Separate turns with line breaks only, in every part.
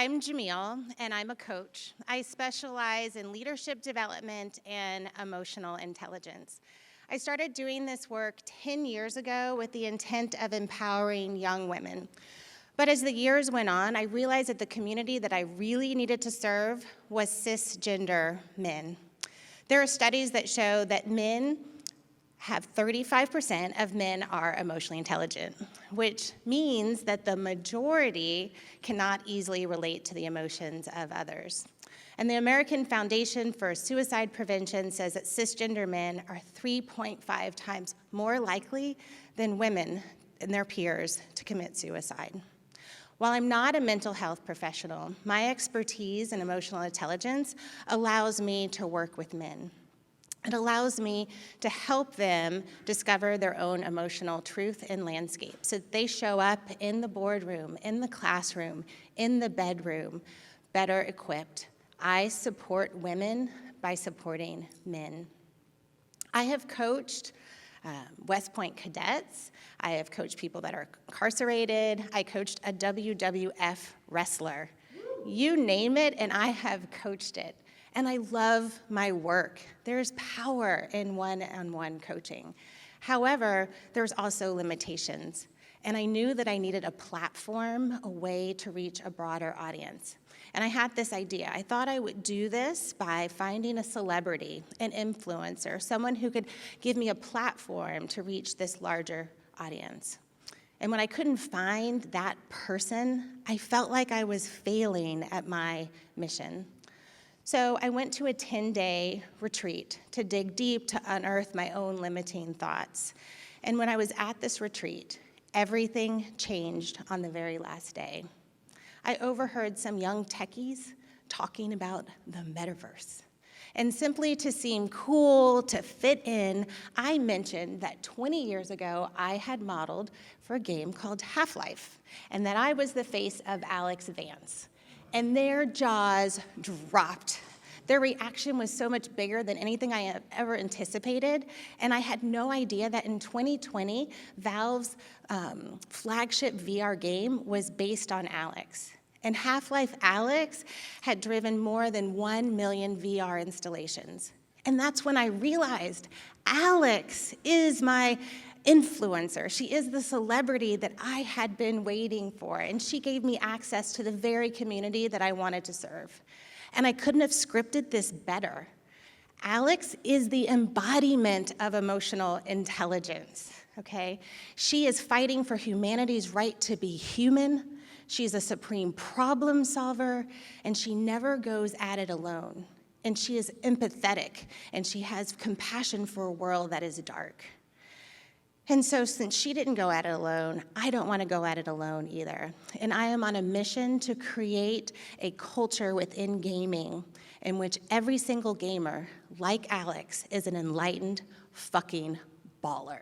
I'm Jamil, and I'm a coach. I specialize in leadership development and emotional intelligence. I started doing this work 10 years ago with the intent of empowering young women. But as the years went on, I realized that the community that I really needed to serve was cisgender men. There are studies that show that 35% of men are emotionally intelligent, which means that the majority cannot easily relate to the emotions of others. And the American Foundation for Suicide Prevention says that cisgender men are 3.5 times more likely than women and their peers to commit suicide. While I'm not a mental health professional, my expertise in emotional intelligence allows me to work with men. It allows me to help them discover their own emotional truth and landscape so that they show up in the boardroom, in the classroom, in the bedroom, better equipped. I support women by supporting men. I have coached West Point cadets. I have coached people that are incarcerated. I coached a WWF wrestler. You name it, and I have coached it. And I love my work. There's power in one-on-one coaching. However, there's also limitations. And I knew that I needed a platform, a way to reach a broader audience. And I had this idea. I thought I would do this by finding a celebrity, an influencer, someone who could give me a platform to reach this larger audience. And when I couldn't find that person, I felt like I was failing at my mission. So I went to a 10-day retreat to dig deep to unearth my own limiting thoughts. And when I was at this retreat, everything changed on the very last day. I overheard some young techies talking about the metaverse. And simply to seem cool, to fit in, I mentioned that 20 years ago, I had modeled for a game called Half-Life, and that I was the face of Alyx Vance. And their jaws dropped. Their reaction was so much bigger than anything I have ever anticipated, and I had no idea that in 2020, Valve's flagship VR game was based on Alyx. And Half-Life Alyx had driven more than 1 million VR installations. And that's when I realized Alyx is my influencer. She is the celebrity that I had been waiting for, and she gave me access to the very community that I wanted to serve. And I couldn't have scripted this better. Alyx is the embodiment of emotional intelligence, okay? She is fighting for humanity's right to be human. She's a supreme problem solver, and she never goes at it alone. And she is empathetic, and she has compassion for a world that is dark. And so since she didn't go at it alone, I don't want to go at it alone either. And I am on a mission to create a culture within gaming in which every single gamer, like Alyx, is an enlightened fucking baller.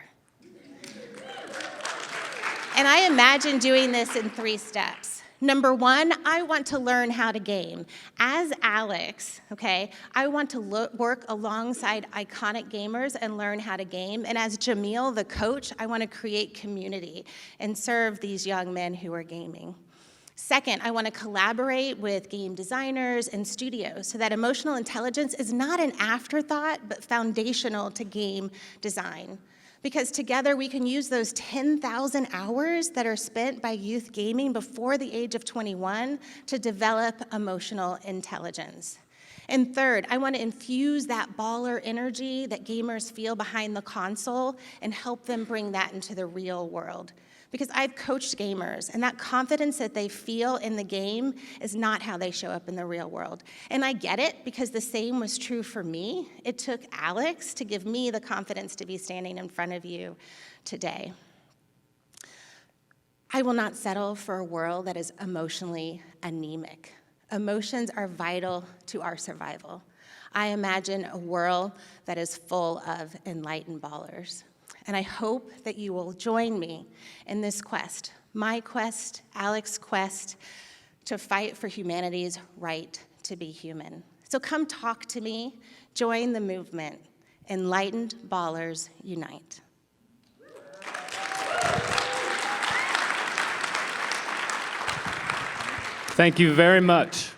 And I imagine doing this in 3 steps. Number 1, I want to learn how to game. As Alyx, okay, I want to work alongside iconic gamers and learn how to game. And as Jamil, the coach, I want to create community and serve these young men who are gaming. Second, I want to collaborate with game designers and studios so that emotional intelligence is not an afterthought, but foundational to game design. Because together we can use those 10,000 hours that are spent by youth gaming before the age of 21 to develop emotional intelligence. And third, I want to infuse that baller energy that gamers feel behind the console and help them bring that into the real world. Because I've coached gamers, and that confidence that they feel in the game is not how they show up in the real world. And I get it, because the same was true for me. It took Alyx to give me the confidence to be standing in front of you today. I will not settle for a world that is emotionally anemic. Emotions are vital to our survival. I imagine a world that is full of enlightened ballers. And I hope that you will join me in this quest, my quest, Alyx's quest, to fight for humanity's right to be human. So come talk to me, join the movement. Enlightened Ballers Unite.
Thank you very much.